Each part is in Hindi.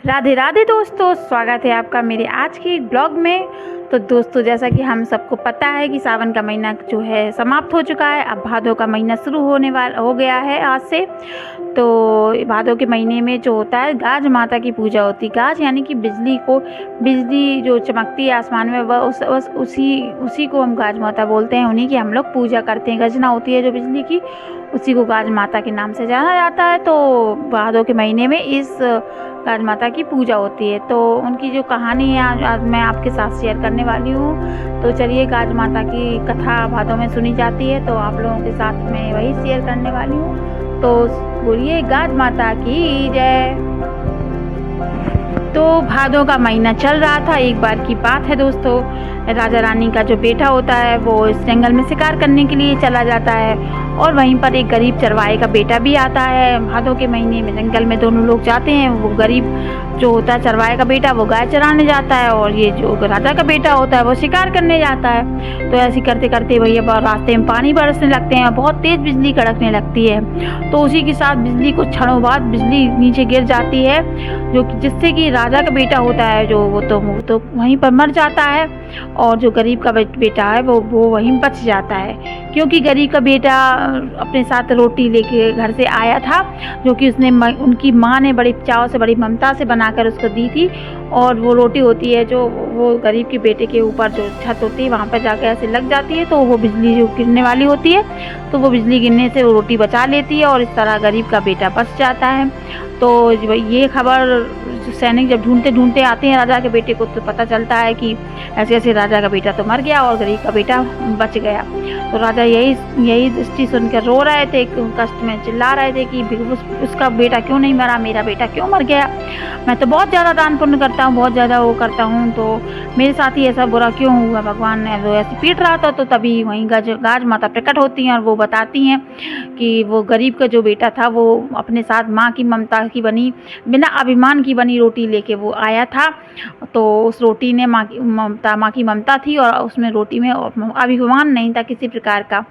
राधे राधे दोस्तों, स्वागत है आपका मेरे आज के एक ब्लॉग में। तो दोस्तों, जैसा कि हम सबको पता है कि सावन का महीना जो है समाप्त हो चुका है। अब भादों का महीना शुरू होने वाला हो गया है आज से। तो भादों के महीने में जो होता है, गाज माता की पूजा होती है। गाज यानी कि बिजली जो चमकती है आसमान में, वह उसी को हम गाज माता बोलते हैं। उन्हीं की हम लोग पूजा करते हैं। गर्जना होती है जो बिजली की, उसी को गाज माता के नाम से जाना जाता है। तो भादों के महीने में इस गाज माता की पूजा होती है। तो उनकी जो कहानी है आज मैं आपके साथ शेयर करने वाली हूँ। तो चलिए, गाज माता की कथा भादों में सुनी जाती है, तो आप लोगों के साथ मैं वही शेयर करने वाली हूँ। तो बोलिए गाज माता की जय। तो भादों का महीना चल रहा था। एक बार की बात है दोस्तों, राजा रानी का जो बेटा होता है वो इस जंगल में शिकार करने के लिए चला जाता है, और वहीं पर एक गरीब चरवाहे का बेटा भी आता है। भादों के महीने में जंगल में दोनों लोग जाते हैं। वो गरीब जो होता है चरवाहे का बेटा, वो गाय चराने जाता है, और ये जो राजा का बेटा होता है वो शिकार करने जाता है। तो ऐसे करते करते भैया रास्ते में पानी बरसने लगते हैं, बहुत तेज बिजली कड़कने लगती है। तो उसी के साथ बिजली कुछ क्षणों बाद बिजली नीचे गिर जाती है, जो जिससे कि राजा का बेटा होता है जो वो तो वहीं पर मर जाता है, और जो गरीब का बेटा है वो वहीं बच जाता है। क्योंकि गरीब का बेटा अपने साथ रोटी लेके घर से आया था, जो कि उनकी माँ ने बड़ी चाव से, बड़ी ममता से बनाकर उसको दी थी। और वो रोटी होती है जो वो गरीब के बेटे के ऊपर जो छत होती है वहाँ पर जाकर ऐसे लग जाती है, तो वो बिजली जो गिरने वाली होती है, तो वो बिजली गिरने से वो रोटी बचा लेती है, और इस तरह गरीब का बेटा बच जाता है। तो ये खबर सैनिक जब ढूंढते ढूंढते आते हैं राजा के बेटे को, तो पता चलता है कि ऐसे ऐसे राजा का बेटा तो मर गया और गरीब का बेटा बच गया। तो राजा यही दृष्टि सुनकर रो रहे थे, कष्ट में चिल्ला रहे थे कि उसका बेटा क्यों नहीं मरा, मेरा बेटा क्यों मर गया। मैं तो बहुत ज़्यादा दान पुण्य करता हूँ, बहुत ज़्यादा वो करता हूँ, तो मेरे साथ ही ऐसा बुरा क्यों हुआ। भगवान ने वो ऐसे पीट रहा था, तो तभी वहीं गाज माता प्रकट होती हैं, और वो बताती हैं कि वो गरीब का जो बेटा था वो अपने साथ माँ की ममता की बनी, बिना अभिमान की बनी रोटी लेके वो आया था। तो उस रोटी ने माँ की ममता थी, और उसमें रोटी में अभिमान नहीं था किसी प्रकार का।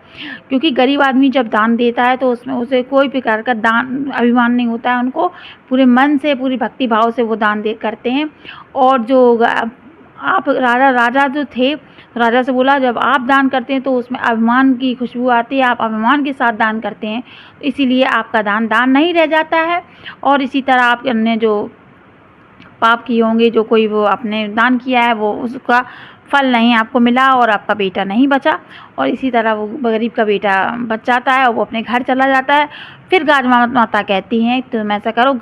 क्योंकि गरीब आदमी जब दान देता है तो उसमें उसे कोई प्रकार का दान अभिमान नहीं होता है। उनको पूरे मन से, पूरी भक्ति भाव से वो दान दे करते हैं। और जो आप राजा जो थे, राजा से बोला जब आप दान करते हैं तो उसमें अभिमान की खुशबू आती है, आप अभिमान के साथ दान करते हैं, इसीलिए आपका दान नहीं रह जाता है। और इसी तरह आपने जो पाप किए होंगे, जो कोई वो आपने दान किया है, वो उसका फल नहीं आपको मिला, और आपका बेटा नहीं बचा। और इसी तरह वो गरीब का बेटा बच जाता है, और वो अपने घर चला जाता है। फिर गाज माता कहती हैं तुम ऐसा करो,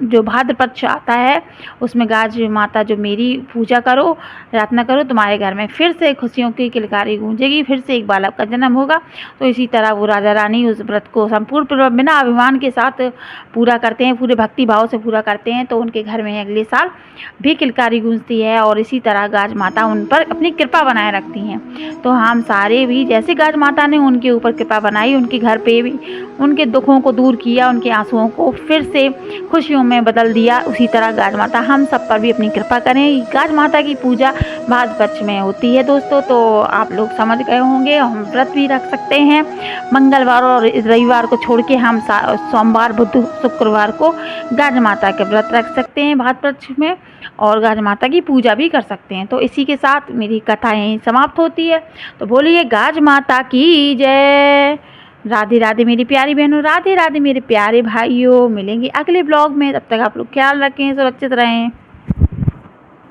जो भाद्र पक्ष आता है उसमें गाज माता जो मेरी पूजा करो, प्रार्थना करो, तुम्हारे घर में फिर से खुशियों की किलकारी गूंजेगी, फिर से एक बालक का जन्म होगा। तो इसी तरह वो राजा रानी उस व्रत को संपूर्ण बिना अभिमान के साथ पूरा करते हैं, पूरे भक्ति भाव से पूरा करते हैं। तो उनके घर में अगले साल भी किलकारी गूंजती है, और इसी तरह गाज माता उन पर अपनी कृपा बनाए रखती हैं। तो हम सारे भी जैसे गाज माता ने उनके ऊपर कृपा बनाई, उनके घर पे भी उनके दुखों को दूर किया, उनके आंसुओं को फिर से खुशियों में बदल दिया, उसी तरह गाज माता हम सब पर भी अपनी कृपा करें। गाज माता की पूजा भाद्र पक्ष में होती है दोस्तों। तो आप लोग समझ गए होंगे। हम व्रत भी रख सकते हैं, मंगलवार और रविवार को छोड़ के हम सोमवार, बुध, शुक्रवार को गाज माता के व्रत रख सकते हैं भाद्र पक्ष में, और गाज माता की पूजा भी कर सकते हैं। तो इसी के साथ मेरी कथा यहीं समाप्त होती है। तो बोलिए गाज माता की जय। राधे राधे मेरी प्यारी बहनों, राधे राधे मेरे प्यारे भाइयों। मिलेंगे अगले ब्लॉग में, तब तक आप लोग ख्याल रखें, सुरक्षित रहें।